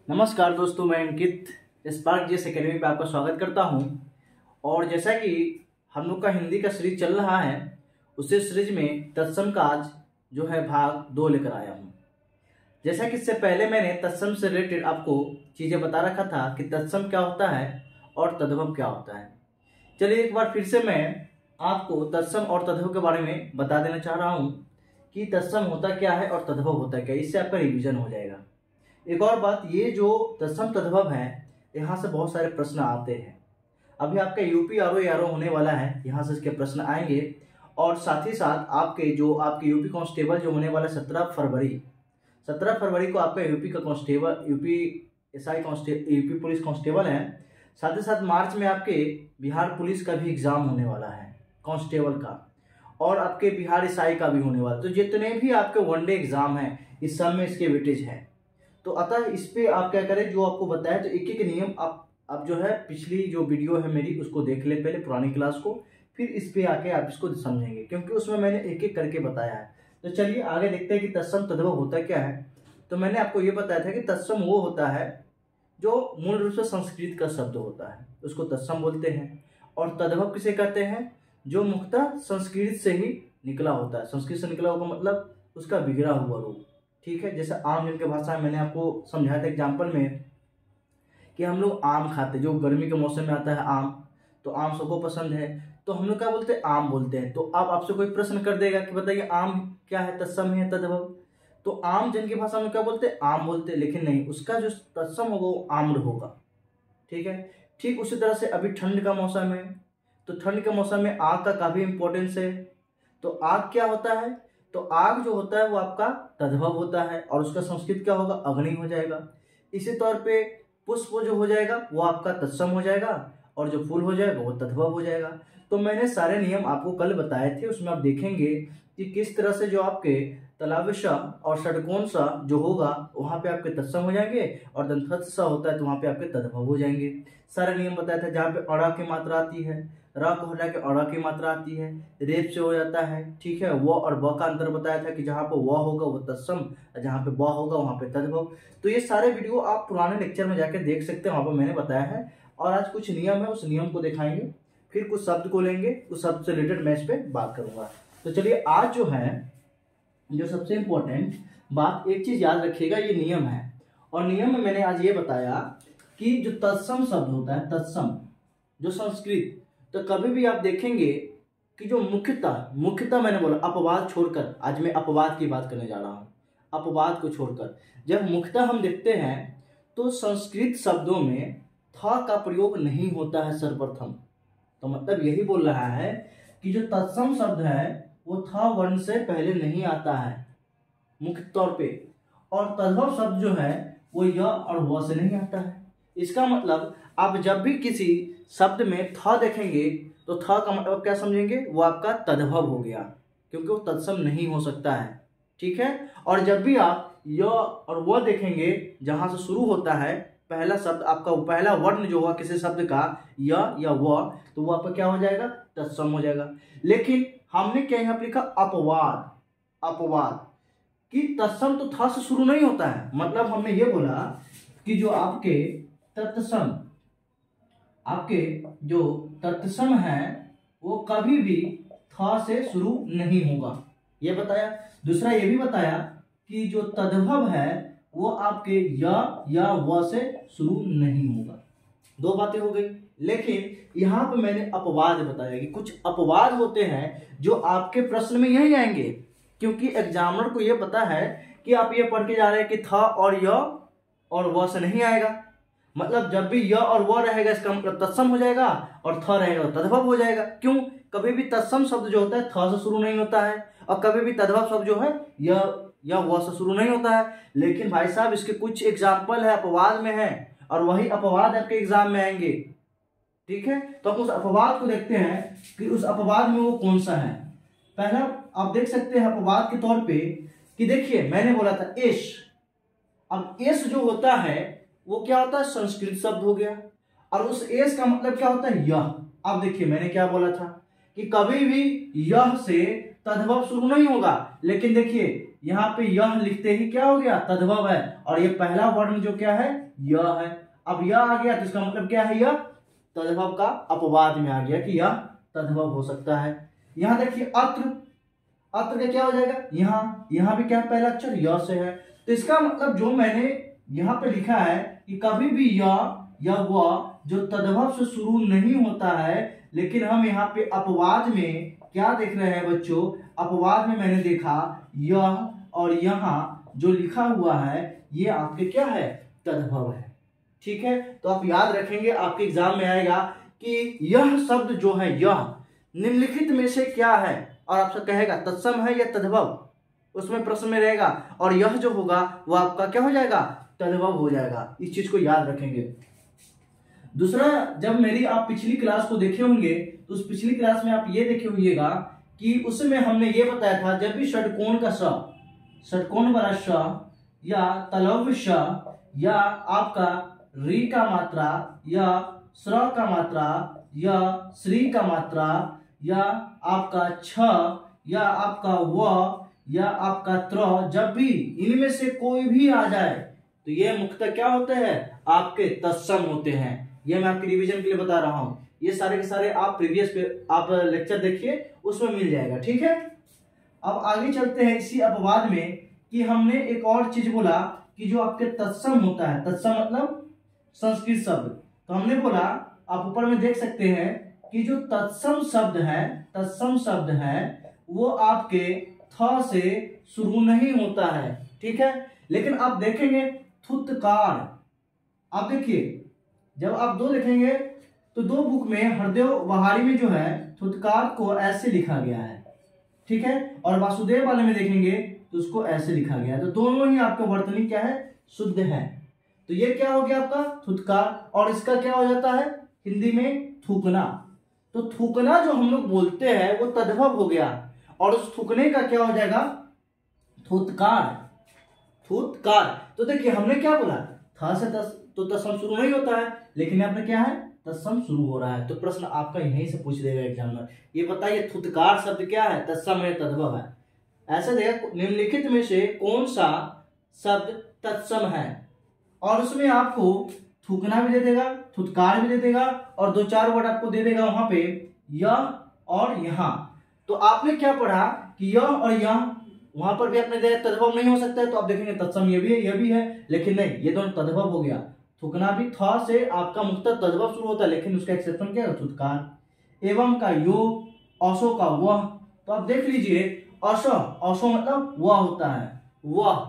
नमस्कार दोस्तों, मैं अंकित स्पार्क जीएस एकेडमी पे आपका स्वागत करता हूं। और जैसा कि हम लोग का हिंदी का सीरीज चल रहा है, उसी सीरीज में तत्सम का आज जो है भाग 2 लेकर आया हूं। जैसा कि इससे पहले मैंने तत्सम से रिलेटेड आपको चीज़ें बता रखा था कि तत्सम क्या होता है और तद्भव क्या होता है। चलिए एक बार फिर से मैं आपको तत्सम और तद्भव के बारे में बता देना चाह रहा हूँ कि तत्सम होता क्या है और तद्भव होता क्या है। इससे आपका रिवीजन हो जाएगा। एक और बात, ये जो तत्सम तद्भव है, यहाँ से बहुत सारे प्रश्न आते हैं। अभी आपका यूपी आरओ होने वाला है, यहाँ से इसके प्रश्न आएंगे। और साथ ही साथ आपके यूपी कांस्टेबल जो होने वाला 17 फरवरी को आपका यूपी का कांस्टेबल, यूपी पुलिस कांस्टेबल है। साथ ही साथ मार्च में आपके बिहार पुलिस का भी एग्जाम होने वाला है कांस्टेबल का, और आपके बिहार एसआई का भी होने वाला। तो जितने भी आपके वनडे एग्जाम हैं, इस सब में इसके वेटेज है। तो अतः इस पे आप क्या करें, जो आपको बताया, तो एक एक नियम आप जो है पिछली जो वीडियो है मेरी उसको देख ले पहले, पुरानी क्लास को, फिर इस पे आके आप इसको समझेंगे, क्योंकि उसमें मैंने एक एक करके बताया है। तो चलिए आगे देखते हैं कि तत्सम तद्भव होता क्या है। तो मैंने आपको ये बताया था कि तत्सम वो होता है जो मूल रूप से संस्कृत का शब्द होता है, उसको तत्सम बोलते हैं। और तद्भव किसे कहते हैं, जो मुख्यतः संस्कृत से ही निकला होता है। संस्कृत से निकला होगा मतलब उसका बिगड़ा हुआ रूप, ठीक है। जैसे आम जन के भाषा में मैंने आपको समझाया था एग्जाम्पल में कि हम लोग आम खाते, जो गर्मी के मौसम में आता है आम, तो आम सबको पसंद है, तो हम लोग क्या बोलते हैं, आम बोलते हैं। तो अब आपसे कोई प्रश्न कर देगा कि बताइए आम क्या है, तत्सम है तद्भव, तो आम जन की भाषा में क्या बोलते हैं, आम बोलते हैं। लेकिन नहीं, उसका जो तत्सम होगा वो आम्र होगा, ठीक है। ठीक उसी तरह से अभी ठंड का मौसम है, तो ठंड के मौसम में आग का काफी इंपॉर्टेंस है। तो आग क्या होता है, तो आग जो होता है वो आपका तद्भव होता है, और उसका संस्कृत क्या होगा, अग्नि हो जाएगा। इसी तौर पे पुष्प जो हो जाएगा वो आपका तत्सम हो जाएगा, और जो फूल हो जाएगा वो तद्भव हो जाएगा। तो मैंने सारे नियम आपको कल बताए थे, उसमें आप देखेंगे कि किस तरह से जो आपके तलाव सा और षटकोण सा जो होगा वहां पे आपके तत्सम हो जाएंगे, और दंतस्थ सा होता है तो वहां पे आपके तद्भव हो जाएंगे। सारे नियम बताया था। जहाँ पे अड़ा की मात्रा आती है, र को हटा के अड़ा की मात्रा आती है, रेप से हो जाता है, ठीक है। व और ब का अंतर बताया था कि जहाँ पे व होगा वो तत्सम, जहाँ पे ब होगा वहां पे तद्भव। तो ये सारे वीडियो आप पुराने लेक्चर में जाकर देख सकते हैं, वहां पर मैंने बताया है। और आज कुछ नियम है, उस नियम को दिखाएंगे, फिर कुछ शब्द को लेंगे, उस शब्द से रिलेटेड मैं इस पे बात करूंगा। तो चलिए आज जो है, जो सबसे इंपॉर्टेंट बात, एक चीज याद रखिएगा, ये नियम है। और नियम में मैंने आज ये बताया कि जो तत्सम शब्द होता है, तत्सम जो संस्कृत, तो कभी भी आप देखेंगे कि जो मुख्यतः मैंने बोला अपवाद छोड़कर, आज मैं अपवाद की बात करने जा रहा हूं। अपवाद को छोड़कर जब मुख्यतः हम देखते हैं तो संस्कृत शब्दों में था का प्रयोग नहीं होता है सर्वप्रथम। तो मतलब यही बोल रहा है कि जो तत्सम शब्द है वो था वर्ण से पहले नहीं आता है मुख्य तौर पे, और तद्भव शब्द जो है वो य और व से नहीं आता है। इसका मतलब आप जब भी किसी शब्द में था देखेंगे तो था का मतलब क्या समझेंगे, वो आपका तद्भव हो गया, क्योंकि वो तत्सम नहीं हो सकता है, ठीक है। और जब भी आप य और व देखेंगे, जहां से शुरू होता है पहला शब्द, आपका पहला वर्ण जो हुआ किसी शब्द का य या व, तो वो आपका क्या हो जाएगा, तत्सम हो जाएगा। लेकिन हमने क्या यहाँ पर लिखा, अपवाद कि तत्सम तो था से शुरू नहीं होता है। मतलब हमने ये बोला कि जो आपके तत्सम है वो कभी भी था से शुरू नहीं होगा, ये बताया। दूसरा ये भी बताया कि जो तद्भव है वो आपके या व से शुरू नहीं होगा। दो बातें हो गई। लेकिन यहाँ पे मैंने अपवाद बताया कि कुछ अपवाद होते हैं जो आपके प्रश्न में यही आएंगे, क्योंकि एग्जामिनर को ये पता है कि आप ये पढ़ के जा रहे हैं कि था और य और व से नहीं आएगा। मतलब जब भी य और व रहेगा इसका मतलब तत्सम हो जाएगा, और थ रहेगा तो तद्भव हो जाएगा। क्यों, कभी भी तत्सम शब्द जो होता है थ से शुरू नहीं होता है, और कभी भी तद्भव शब्द जो है या व से शुरू नहीं होता है। लेकिन भाई साहब इसके कुछ एग्जाम्पल है अपवाद में है, और वही अपवाद आपके एग्जाम में आएंगे, ठीक है। तो उस अपवाद को देखते हैं कि उस अपवाद में वो कौन सा है। पहला आप देख सकते हैं अपवाद के तौर पे कि देखिए मैंने बोला था एश। अब एश जो होता है वो क्या होता है, संस्कृत शब्द हो गया, और उस एश का मतलब क्या होता है, यह। अब देखिए मैंने क्या बोला था कि कभी भी यह से तद्भव शुरू नहीं होगा। लेकिन देखिए यहाँ पे यह लिखते ही क्या हो गया, तद्भव है। और ये पहला वर्ण जो क्या है, यह है। अब यह आ गया तो इसका मतलब क्या है, यह तद्भव का अपवाद में आ गया कि यह तद्भव हो सकता है। यहाँ देखिए अत्र, अत्र का क्या हो जाएगा, यहाँ भी क्या है, पहला अक्षर य से है। तो इसका मतलब जो मैंने यहाँ पे लिखा है कि कभी भी या वह जो तद्भव से शुरू नहीं होता है, लेकिन हम यहाँ पे अपवाद में क्या देख रहे हैं बच्चों, अपवाद में मैंने देखा यह और यहाँ जो लिखा हुआ है ये आपके क्या है, तद्भव है। ठीक है, तो आप याद रखेंगे, आपके एग्जाम में आएगा कि यह शब्द जो है, यह निम्नलिखित में से क्या है, और आपसे कहेगा तत्सम है या तद्भव, उसमें प्रश्न में रहेगा, और यह जो होगा वो आपका क्या हो जाएगा, तद्भव हो जाएगा। इस चीज को याद रखेंगे। दूसरा, जब मेरी आप पिछली क्लास को देखे होंगे तो उस पिछली क्लास में आप ये देखे होइएगा कि उसमें हमने ये बताया था, जब भी षटकोण का ष, षटकोण वाला श या तलव्य श या आपका री का मात्रा या श्र का मात्रा या श्री का मात्रा या आपका छ या आपका व या आपका त्र, जब भी इनमें से कोई भी आ जाए तो ये मुख्यतः क्या होते हैं, आपके तत्सम होते हैं। ये मैं आपके रिवीजन के लिए बता रहा हूं, ये सारे के सारे आप प्रीवियस पे आप लेक्चर देखिए, उसमें मिल जाएगा। ठीक है, अब आगे चलते हैं इसी अपवाद में कि हमने एक और चीज बोला कि जो आपके तत्सम होता है, तत्सम मतलब संस्कृत शब्द, तो हमने बोला, आप ऊपर में देख सकते हैं कि जो तत्सम शब्द है, तत्सम शब्द है वो आपके थ से शुरू नहीं होता है। ठीक है, लेकिन आप देखेंगे थुत्कार, आप देखिए जब आप दो देखेंगे तो दो बुक में हरदेव बहारी में जो है थुत्कार को ऐसे लिखा गया है। ठीक है, और वासुदेव वाले में देखेंगे तो उसको ऐसे लिखा गया है। तो दोनों ही आपके वर्तनी क्या है, शुद्ध है। तो ये क्या हो गया आपका थुत्कार, और इसका क्या हो जाता है हिंदी में थूकना। तो थूकना जो हम लोग बोलते हैं वो तद्भव हो गया, और उस थूकने का क्या हो जाएगा, थुत्कार, थुत्कार। तो देखिए हमने क्या बोला, था से तो तत्सम शुरू नहीं होता है, लेकिन आपने क्या है, तत्सम शुरू हो रहा है। तो प्रश्न आपका यहीं से पूछ देगा एग्जामिनर, ये बताइए थुत्कार शब्द क्या है, तत्सम है तद्भव है। ऐसा देगा निम्नलिखित में से कौन सा शब्द तत्सम है, और उसमें आपको थूकना भी दे देगा, थुत्कार भी दे देगा, और दो चार वर्ड आपको दे देगा वहां पे यह और यहाँ। तो आपने क्या पढ़ा कि यह और यह, वहां पर भी आपने तद्भव नहीं हो सकता है, तो आप देखेंगे तत्सम ये भी है, यह भी है, लेकिन नहीं, ये दोनों तद्भव हो गया। थूकना भी थ से आपका मुख्यतः तद्भव शुरू होता है, लेकिन उसका एक्सेप्शन क्या है, थुत्कार। एवं का यो, औसो का वह, तो आप देख लीजिए औसो, औसो मतलब वह होता है, वह।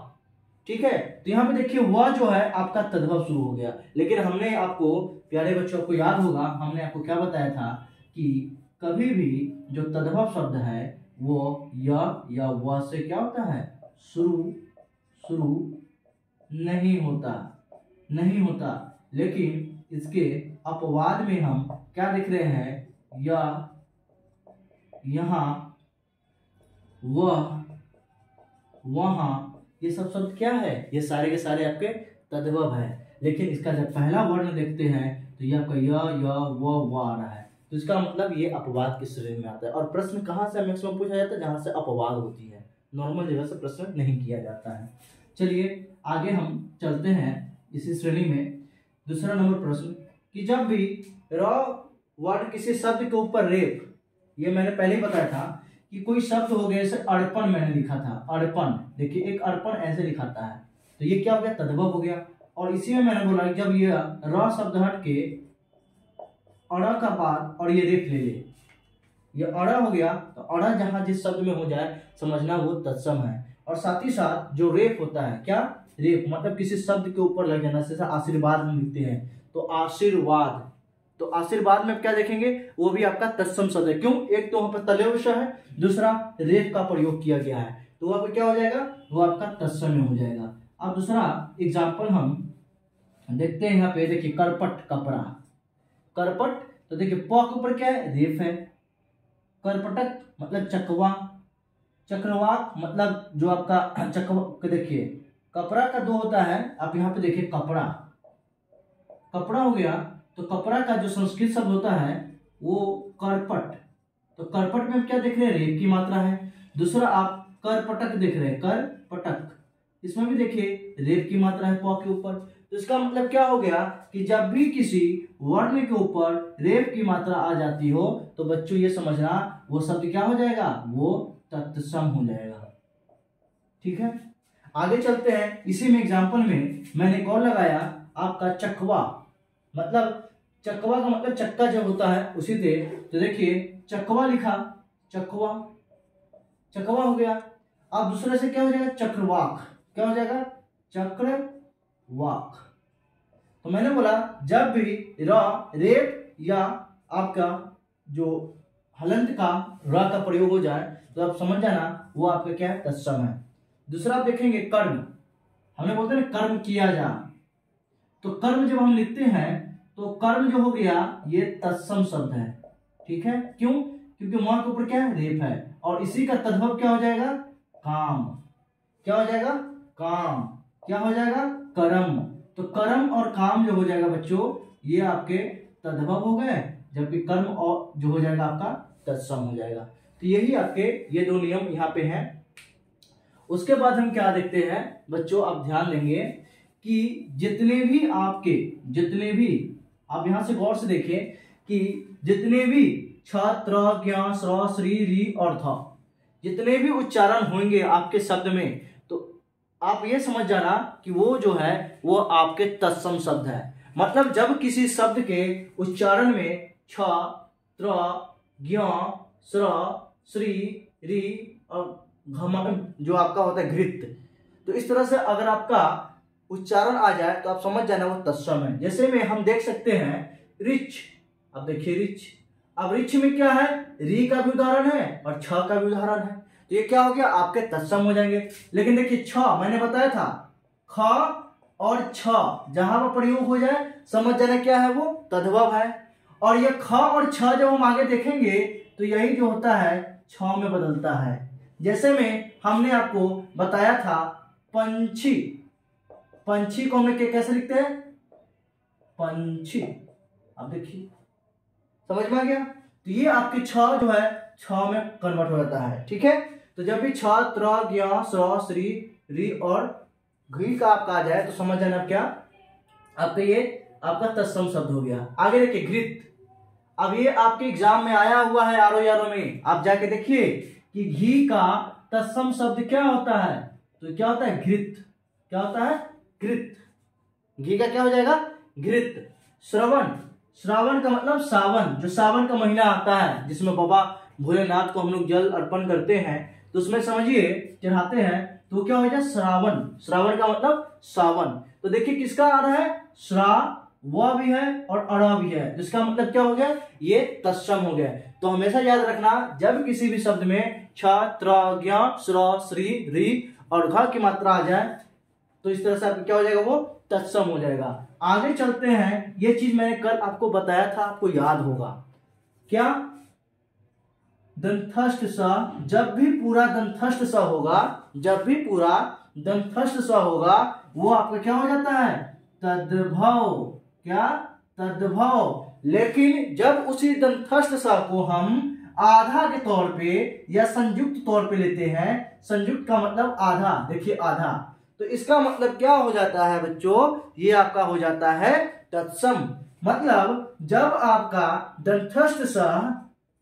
ठीक है, तो यहाँ पे देखिए वह जो है आपका तद्भव शुरू हो गया। लेकिन हमने आपको, प्यारे बच्चों को याद होगा, हमने आपको क्या बताया था कि कभी भी जो तद्भव शब्द है वो या वह से क्या होता है, शुरू नहीं होता। लेकिन इसके अपवाद में हम क्या देख रहे हैं, या यहाँ, वह, वहां, ये सब शब्द क्या है, ये सारे के सारे आपके तद्भव है। लेकिन इसका जब पहला वर्ण देखते हैं तो ये आपका या वो आ रहा है, तो इसका मतलब ये अपवाद की श्रेणी में आता है। और प्रश्न कहाँ से मैक्सिमम पूछा जाता है, जहां से अपवाद होती है, नॉर्मल जगह से प्रश्न नहीं किया जाता है। चलिए आगे हम चलते हैं इसी श्रेणी में। दूसरा नंबर प्रश्न कि जब भी र वर्ड किसी शब्द के ऊपर रेप, ये मैंने पहले ही बताया था कि कोई शब्द हो गया, जैसे अड़पण मैंने लिखा था, अड़पण, देखिए एक अड़पण ऐसे लिखाता है, तो ये क्या हो गया, तद्भव हो गया। और इसी में मैंने बोला जब ये र शब्द हट के अड़ा का बाद और ये रेप ले ले, ये अड़ा हो गया, तो अड़ा जहां जिस शब्द में हो जाए समझना वो तत्सम है। और साथ ही साथ जो रेप होता है, क्या रेप मतलब किसी शब्द के ऊपर लग जाना, जैसे आशीर्वाद हम लिखते हैं तो आशीर्वाद, तो आशीर्वाद में क्या देखेंगे, वो भी आपका तत्सम शब्द है। क्यों, एक तो वहां पर तलव्य है, दूसरा रेप का प्रयोग किया गया है, तो वहां पर क्या हो जाएगा, वो आपका तत्सम में हो जाएगा। अब दूसरा एग्जाम्पल हम देखते हैं, यहाँ पे देखिए करपट, कपड़ा, करपट, तो देखिए प के ऊपर क्या है, रेप है। करपटक मतलब चकवा, चक्रवाक मतलब जो आपका चकवा, देखिए कपड़ा का दो होता है, आप यहाँ पे देखिए कपड़ा, कपड़ा हो गया, तो कपड़ा का जो संस्कृत शब्द होता है वो करपट, तो करपट में क्या देख रहे हैं, रेप की मात्रा है। दूसरा आप करपटक देख रहे हैं, करपटक, इसमें भी देखिए रेप की मात्रा है प के ऊपर। तो इसका मतलब क्या हो गया कि जब भी किसी वर्ण के ऊपर रेप की मात्रा आ जाती हो तो बच्चों ये समझना वो शब्द क्या हो जाएगा, वो तत्सम हो जाएगा। ठीक है, आगे चलते हैं। इसी में एग्जांपल में मैंने एक और लगाया आपका चकवा, मतलब चकवा का मतलब चक्का जब होता है उसी से, तो देखिए चकवा लिखा, चकवा, चकवा हो गया। अब दूसरे से क्या हो जाएगा, चक्रवाक, क्या हो जाएगा, चक्रवाक। तो मैंने बोला जब भी रेप या आपका जो हलंत का रा का प्रयोग हो जाए तो आप समझ जाना वो आपका क्या है, तत्सम है। दूसरा आप देखेंगे कर्म, हमने बोलते हैं कर्म किया जा, तो कर्म जब हम लिखते हैं तो कर्म जो हो गया ये तत्सम शब्द है। ठीक है, क्यों, क्योंकि वहां के ऊपर क्या है, रेप है, और इसी का तद्भव क्या हो जाएगा, काम, क्या हो जाएगा, काम, क्या हो जाएगा, कर्म। तो कर्म और काम जो हो जाएगा बच्चों ये आपके तद्भव हो गए, जबकि कर्म और जो हो जाएगा आपका तत्सम हो जाएगा। तो यही आपके ये दो नियम यहाँ पे हैं। उसके बाद हम क्या देखते हैं बच्चों, आप ध्यान देंगे कि जितने भी आप यहां से गौर से देखें कि जितने भी छात्र, ज्ञ, स्र, श्री, री और थ, जितने भी उच्चारण होंगे आपके शब्द में, तो आप ये समझ जाना कि वो जो है वो आपके तत्सम शब्द है। मतलब जब किसी शब्द के उच्चारण में छ, त्र, ज्ञ, स्र, श्री, री और घम जो आपका होता है घृत, तो इस तरह से अगर आपका उच्चारण आ जाए तो आप समझ जाना वो तत्सम है। जैसे में हम देख सकते हैं रिच, अब देखिए रिच, अब रिच में क्या है, री का भी उदाहरण है और छ का भी उदाहरण है, तो ये क्या हो गया आपके तत्सम हो जाएंगे। लेकिन देखिए छ, मैंने बताया था ख और छ जहां पर प्रयोग हो जाए समझ जाना क्या है, वो तद्भव है। और ये ख और छ जब हम आगे देखेंगे तो यही जो होता है छ में बदलता है। जैसे में हमने आपको बताया था पंछी, पंछी को हम कैसे लिखते हैं, पंछी, अब देखिए समझ में आ गया। तो ये आपके छ जो है छ में कन्वर्ट हो जाता है। ठीक है, तो जब भी छ, त्र, ज्ञ, स्र, श्री, री और घी का आपका आ जाए तो समझ जाना क्या, आपका ये आपका तत्सम शब्द हो गया। आगे देखिए घृत, अब ये आपके एग्जाम में आया हुआ है आरो यारो में, आप जाके देखिए कि घी का तत्सम शब्द क्या होता है, तो क्या होता है, घृत, क्या होता है, घृत, घी का क्या हो जाएगा, घृत। श्रवण, श्रावण का मतलब सावन, जो सावन का महीना आता है जिसमें बाबा भोलेनाथ को हम लोग जल अर्पण करते हैं, तो उसमें समझिए चढ़ाते हैं, तो क्या हो जाए, श्रावण, श्रावण का मतलब सावन। तो देखिए किसका आ रहा है, श्रा व भी है और अड़ा भी है, जिसका मतलब क्या हो गया, ये तत्सम हो गया। तो हमेशा याद रखना जब किसी भी शब्द में छ, त्र, ज्ञ, स्र, श्री, री और घ की मात्रा आ जाए तो इस तरह से आपको क्या हो जाएगा, वो तत्सम हो जाएगा। आगे चलते हैं, ये चीज मैंने कल आपको बताया था, आपको याद होगा क्या, दंथस्थ स, जब भी पूरा दंथस्थ स होगा, जब भी पूरा दंथस्थ स होगा वो आपका क्या हो जाता है, तद्भव, क्या, तद्भव। लेकिन जब उसी दंथस्थ स को हम आधा के तौर पे या संयुक्त तौर पे लेते हैं, संयुक्त का मतलब आधा, देखिए आधा, तो इसका मतलब क्या हो जाता है बच्चों, ये आपका हो जाता है तत्सम। मतलब जब आपका दंथस्थ स,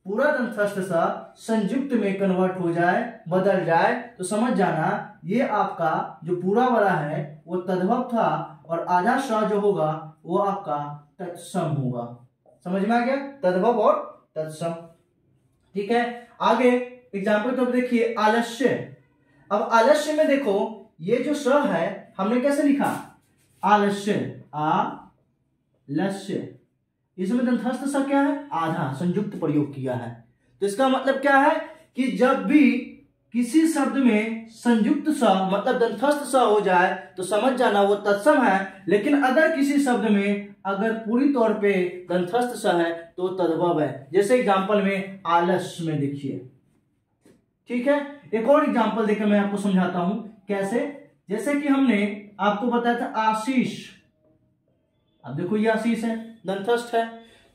पूरा दंथस्थ स संयुक्त में कन्वर्ट हो जाए, बदल जाए, तो समझ जाना ये आपका जो पूरा वाला है वो तद्भव था और आधा स जो होगा वो आपका तत्सम होगा। समझ में आ गया, तद्भव और तत्सम। ठीक है, आगे एग्जाम्पल तो देखिए आलस्य। अब आलस्य में देखो ये जो स है हमने कैसे लिखा, आलस्य, आलस्य, इसमें दंथस्थ स क्या है, आधा, संयुक्त प्रयोग किया है। तो इसका मतलब क्या है कि जब भी किसी शब्द में संयुक्त स मतलब दंथस्थ स हो जाए तो समझ जाना वो तत्सम है। लेकिन अगर किसी शब्द में अगर पूरी तौर पे दंथस्थ स है तो वो तद्भव है। जैसे एग्जांपल में आलस्य में देखिए। ठीक है, एक और एग्जांपल देकर मैं आपको समझाता हूं कैसे। जैसे कि हमने आपको बताया था आशीष, अब देखो ये आशीष है, दंथस्थ है,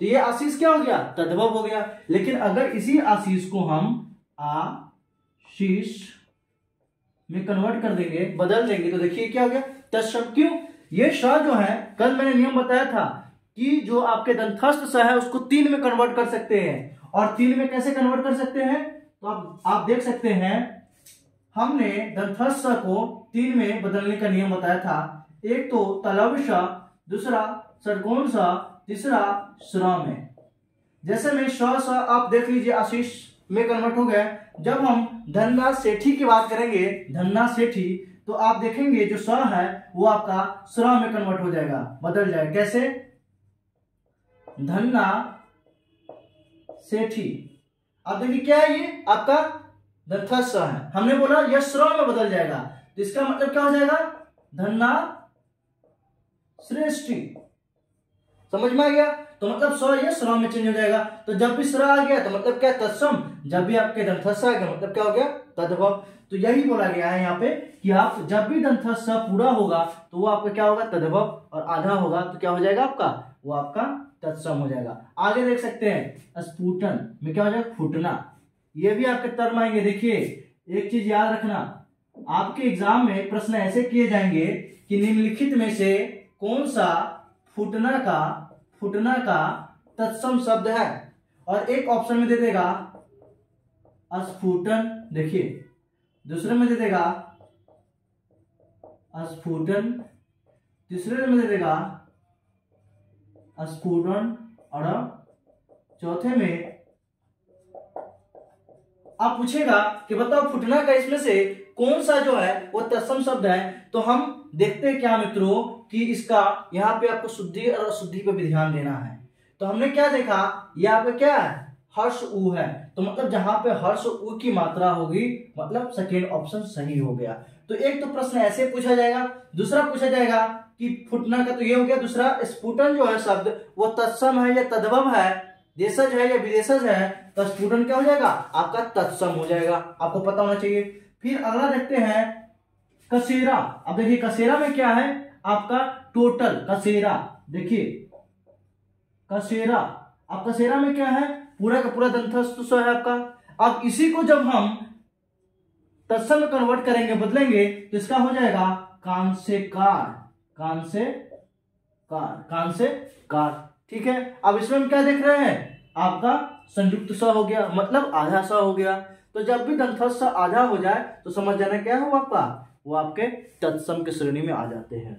तो ये आशीष क्या हो गया, तद्भव हो गया। लेकिन अगर इसी आशीष को हम आशीष में कन्वर्ट कर देंगे, बदल देंगे, तो देखिए क्या हो गया तत्सम। क्यों? ये श जो है कल मैंने नियम बताया था कि जो आपके दंतस्थ स है उसको 3 में कन्वर्ट कर सकते हैं। और 3 में कैसे कन्वर्ट कर सकते हैं? तो अब आप देख सकते हैं हमने दंतस्थ स को 3 में बदलने का नियम बताया था। एक तो तलव्य श, दूसरा षडकोण स, तीसरा श्र में। जैसे में श स आप देख लीजिए आशीष में कन्वर्ट हो गया। जब हम धनराज सेठी की बात करेंगे, धनराज सेठी, तो आप देखेंगे जो स है वो आपका श्र में कन्वर्ट हो जाएगा, बदल जाएगा। कैसे? धन्ना सेठी। अब देखिए क्या है, ये आपका दंतस्थ स है, हमने बोला यह श्र में बदल जाएगा, तो इसका मतलब क्या हो जाएगा? धन्ना श्रेष्ठी। समझ में आ गया? तो मतलब स ये श्र में चेंज हो जाएगा। तो जब भी श्र आ गया तो मतलब क्या? तत्सम। जब भी आपके दंतस्थ आ गया मतलब क्या हो गया? तद्भव। तो यही बोला गया है यहाँ पे कि आप जब भी दंतस्थ पूरा होगा तो वो आपका क्या होगा? तद्भव, और आधा होगा तो क्या हो जाएगा आपका? वो आपका तत्सम हो जाएगा। आगे देख सकते हैं स्फुटन में क्या हो जाएगा? फूटना। ये भी आपके टर्म आएंगे। देखिए एक चीज याद रखना, आपके एग्जाम में प्रश्न ऐसे किए जाएंगे कि निम्नलिखित में से कौन सा फूटना का तत्सम शब्द है, और एक ऑप्शन में दे देगा स्फुटन, देखिए दूसरे में दे देगा स्फुटन, तीसरे में दे देगा स्फुटन, और चौथे में आप पूछेगा कि बताओ फुटना का इसमें से कौन सा जो है वो तत्सम शब्द है। तो हम देखते हैं क्या मित्रों कि इसका यहाँ पे आपको शुद्धि और अशुद्धि पे भी ध्यान देना है। तो हमने क्या देखा, ये आपका क्या है? हर्ष उ है, तो मतलब जहां पे हर्ष उ की मात्रा होगी मतलब सेकेंड ऑप्शन सही हो गया। तो एक तो प्रश्न ऐसे पूछा जाएगा, दूसरा पूछा जाएगा कि फुटना का तो ये हो गया, दूसरा स्फुटन जो है शब्द वो तत्सम है या तद्भव है, देशज है या विदेशज है, तो स्फुटन क्या हो जाएगा? आपका तत्सम हो जाएगा, आपको पता होना चाहिए। फिर अगला देखते हैं कसेरा। अब देखिए कसेरा में क्या है? आपका टोटल कसेरा। देखिए कसेरा, अब कसेरा में क्या है? पूरा का पूरा दंतस्थ स है आपका। अब इसी को जब हम तत्सम में कन्वर्ट करेंगे, बदलेंगे, तो इसका हो जाएगा कांसेकार, कांसेकार। ठीक है, अब इसमें हम क्या देख रहे हैं? आपका संयुक्त स हो गया, मतलब आधा स हो गया। तो जब भी दंतस्थ स आधा हो जाए तो समझ जाना क्या हो आपका? वो आपके तत्सम की श्रेणी में आ जाते हैं।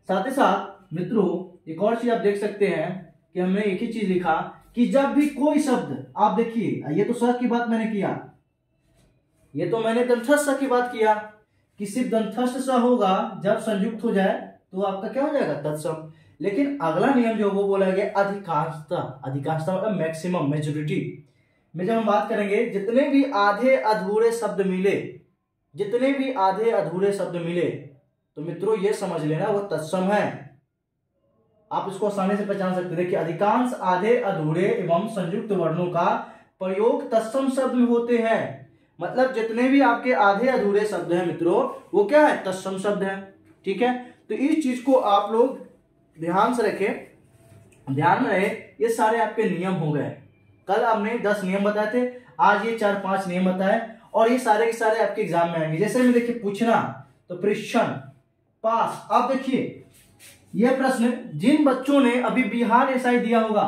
साथ ही साथ मित्रों एक और चीज आप देख सकते हैं कि हमने एक ही चीज लिखा कि जब भी कोई शब्द, आप देखिए ये तो स की बात मैंने किया, ये तो मैंने दंतस्थ स की बात किया कि सिर्फ दंतस्थ स होगा, जब संयुक्त हो जाए तो आपका क्या हो जाएगा? तत्सम। लेकिन अगला नियम जो वो बोला गया अधिकांशतः, अधिकांशतः मतलब मैक्सिमम, मेजोरिटी में जब हम बात करेंगे, जितने भी आधे अधूरे शब्द मिले, जितने भी आधे अधूरे शब्द मिले, तो मित्रों ये समझ लेना वो तत्सम है। आप इसको आसानी से पहचान सकते हैं। देखिए अधिकांश आधे अधूरे एवं संयुक्त वर्णों का प्रयोग तत्सम शब्द में होते हैं, मतलब जितने भी आपके आधे अधूरे शब्द हैं मित्रों वो क्या है? तत्सम शब्द है। ठीक है, तो इस चीज को आप लोग ध्यान से रखें, ध्यान में रहे। ये सारे आपके नियम हो गए। कल हमने 10 नियम बताए थे, आज ये 4-5 नियम बताए, और ये सारे के सारे आपके एग्जाम में आएंगे। जैसे में देखिए पूछना, तो परीक्षण, पास। आप देखिए यह प्रश्न जिन बच्चों ने अभी बिहार एसआई दिया होगा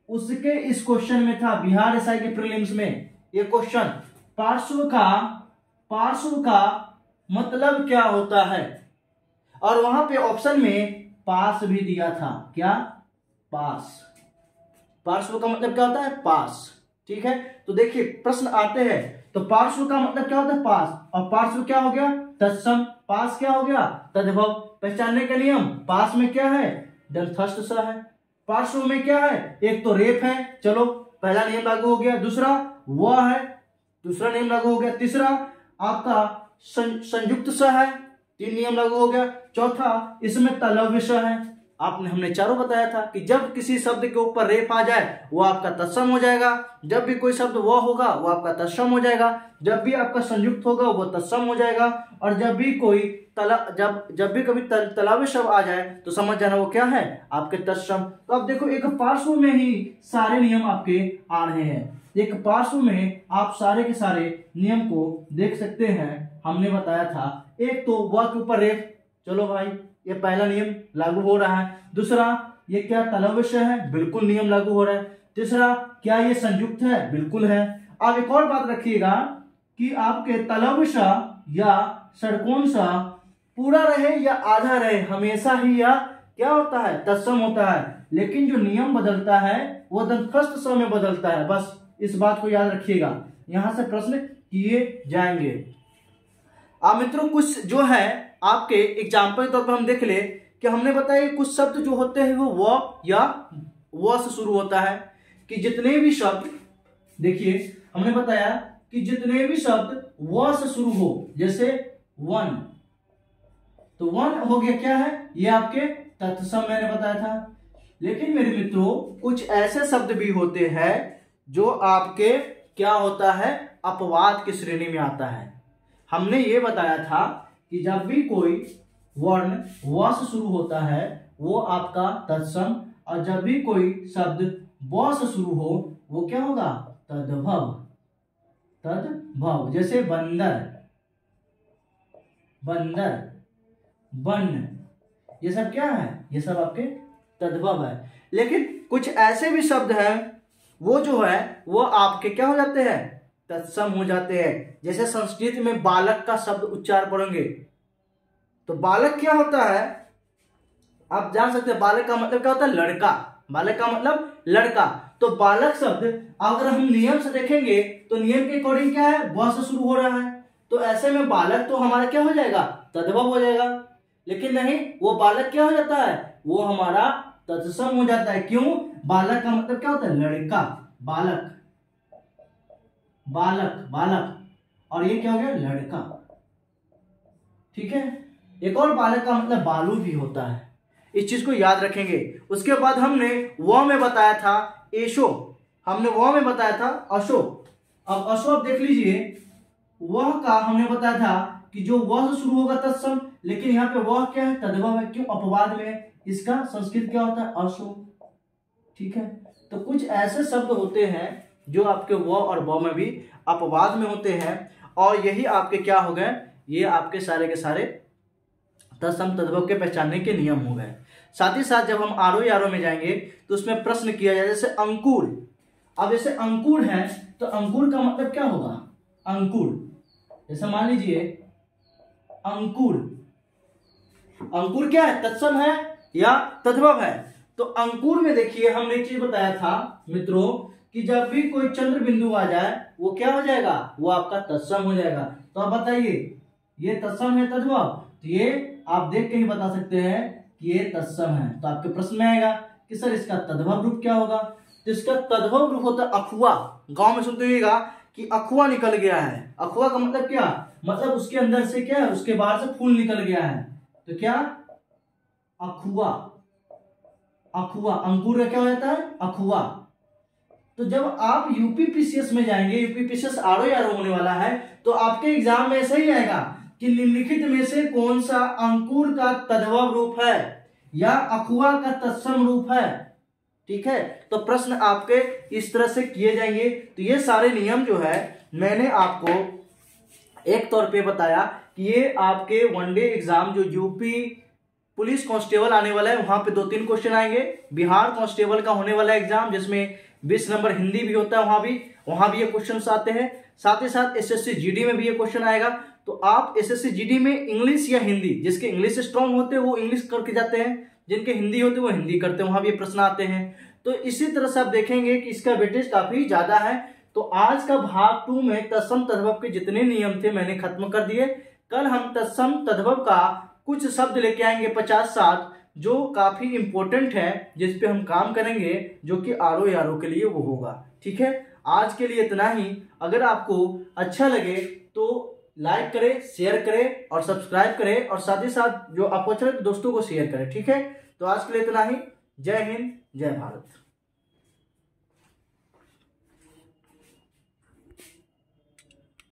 उसके इस क्वेश्चन में था, बिहार एसआई के प्रीलिम्स में ये क्वेश्चन, पार्श्व का मतलब क्या होता है, और वहां पे ऑप्शन में पास भी दिया था। क्या? पास। पार्श्व का मतलब क्या होता है? पास। ठीक है, तो देखिए प्रश्न आते हैं तो पार्श्व का मतलब क्या होता है? पास, और पार्श्व क्या हो गया? तत्सम। पास क्या हो गया? तद्भव। पहचानने का नियम, पास में क्या है? दंतस्थ स है। पार्श्व में क्या है? एक तो रेफ है, चलो पहला नियम लागू हो गया, दूसरा व है, दूसरा नियम लागू हो गया, तीसरा आपका संयुक्त स है, 3 नियम लागू हो गया, चौथा इसमें तलव्य स है। हमने चारों बताया था कि जब किसी शब्द के ऊपर रेफ आ जाए वो आपका तत्सम हो जाएगा, जब भी कोई शब्द वो होगा वो आपका तत्सम हो जाएगा, जब भी आपका संयुक्त होगा वो तत्सम हो जाएगा, और जब भी कोई जब भी कभी तलव्य शब्द आ जाए तो समझ जाना वो क्या है? आपके तत्सम। तो अब देखो एक पार्श्व में ही सारे नियम आपके आ रहे हैं, एक पार्श्व में आप सारे के सारे नियम को देख सकते हैं। हमने बताया था, एक तो व के ऊपर रेफ, चलो भाई ये पहला नियम लागू हो रहा है। दूसरा, ये क्या तलवश्य है, बिल्कुल नियम लागू हो रहा है। तीसरा, क्या ये संयुक्त है, बिल्कुल है। अब एक और बात रखिएगा कि आपके तलवश या षटकोण पूरा रहे या आधा रहे, हमेशा ही या क्या होता है, तत्सम होता है। लेकिन जो नियम बदलता है वो दंतस्थ स में बदलता है, बस इस बात को याद रखिएगा। यहां से प्रश्न किए जाएंगे। अब मित्रों कुछ जो है आपके एग्जाम्पल के तौर पर हम देख ले कि हमने बताया कुछ शब्द जो होते हैं वो व या व से शुरू होता है, कि जितने भी शब्द, देखिए हमने बताया कि जितने भी शब्द व से शुरू हो, जैसे वन, तो वन हो गया क्या है, ये आपके तत्सम मैंने बताया था। लेकिन मेरे मित्रों कुछ ऐसे शब्द भी होते हैं जो आपके क्या होता है, अपवाद की श्रेणी में आता है। हमने ये बताया था कि जब भी कोई वर्ण व से शुरू होता है वो आपका तत्सम, और जब भी कोई शब्द ब से शुरू हो वो क्या होगा, तद्भव। तद्भव, जैसे बंदर, बंदर, बन, ये सब क्या है, ये सब आपके तद्भव है। लेकिन कुछ ऐसे भी शब्द हैं वो जो है वो आपके क्या हो जाते हैं, तत्सम हो जाते हैं। जैसे संस्कृत में बालक का शब्द उच्चार पढ़ेंगे तो बालक क्या होता है, आप जान सकते हैं बालक का मतलब क्या होता है, लड़का। बालक का मतलब लड़का। तो बालक शब्द अगर हम नियम से देखेंगे तो नियम के अकॉर्डिंग क्या है, व से शुरू हो रहा है, तो ऐसे में बालक तो हमारा क्या हो जाएगा, तद्भव हो जाएगा। लेकिन नहीं, वो बालक क्या हो जाता है, वो हमारा तत्सम हो जाता है। क्यों, बालक का मतलब क्या होता है, लड़का, बालक, बालक, बालक, और ये क्या हो गया, लड़का। ठीक है। एक और बालक का मतलब बालू भी होता है, इस चीज को याद रखेंगे। उसके बाद हमने व में बताया था एशो, हमने व में बताया था अशो। अब अशो आप देख लीजिए, वह का हमने बताया था कि जो वह से शुरू होगा तत्सम, लेकिन यहाँ पे वह क्या है, तद्भव है। क्यों, अपवाद में है, इसका संस्कृत क्या होता है, अशो। ठीक है। तो कुछ ऐसे शब्द होते हैं जो आपके व और ब में भी अपवाद में होते हैं, और यही आपके क्या हो गए, ये आपके सारे के सारे तत्सम तद्भव के पहचानने के नियम हो गए। साथ ही साथ जब हम आरो यारो में जाएंगे तो उसमें प्रश्न किया जाए, जैसे अंकुर। अब जैसे अंकुर है तो अंकुर का मतलब क्या होगा, अंकुर। जैसे मान लीजिए अंकुर, अंकुर क्या है, तत्सम है या तद्भव है। तो अंकुर में देखिए हमने एक चीज बताया था मित्रों कि जब भी कोई चंद्र बिंदु आ जाए वो क्या हो जाएगा, वो आपका तत्सम हो जाएगा। तो आप बताइए ये तत्सम है तद्भव, तो ये आप देख के ही बता सकते हैं कि ये तत्सम है। तो आपके प्रश्न में आएगा कि सर इसका तद्भव रूप क्या होगा, तो इसका तद्भव रूप होता है अखुआ। गांव में सुनते होइएगा कि अखुआ निकल गया है। अखुआ का मतलब क्या, मतलब उसके अंदर से क्या है, उसके बाहर से फूल निकल गया है, तो क्या, अखुआ। अखुआ, अंकुर का क्या हो जाता है, अखुआ। तो जब आप यूपीपीसीएस में जाएंगे, यूपीपीसीएस आरो यारो होने वाला है, तो आपके एग्जाम में ऐसा ही आएगा कि निम्नलिखित में से कौन सा अंकुर का तद्भव रूप है या अखुआ का तत्सम रूप है। ठीक है। तो प्रश्न आपके इस तरह से किए जाएंगे। तो ये सारे नियम जो है मैंने आपको एक तौर पे बताया कि ये आपके वनडे एग्जाम जो यूपी पुलिस कांस्टेबल आने वाला है वहां पे 2-3 क्वेश्चन आएंगे। बिहार कांस्टेबल का होने वाला एग्जाम जिसमें 20 नंबर हिंदी भी होता है, वहां भी ये क्वेश्चन आते हैं। साथ ही साथ एसएससी जीडी में भी ये क्वेश्चन आएगा। तो आप एसएससी जीडी में इंग्लिश या हिंदी, जिसके इंग्लिश स्ट्रांग होते हैं वो इंग्लिश करके जाते हैं, जिनके हिंदी होते हैं वो हिंदी करते हैं, वहां भी ये प्रश्न आते हैं। तो इसी तरह से आप देखेंगे कि इसका वेटेज काफी ज्यादा है। तो आज का भाग 2 में तत्सम तद्भव के जितने नियम थे मैंने खत्म कर दिए। कल हम तत्सम तद्भव का कुछ शब्द लेके आएंगे 50-60 जो काफी इंपॉर्टेंट है, जिस पे हम काम करेंगे, जो कि आरो यारो के लिए वो होगा। ठीक है। आज के लिए इतना ही। अगर आपको अच्छा लगे तो लाइक करें, शेयर करें और सब्सक्राइब करें, और साथ ही साथ जो अपॉर्चुनिटी दोस्तों को शेयर करें। ठीक है। तो आज के लिए इतना ही। जय हिंद, जय भारत।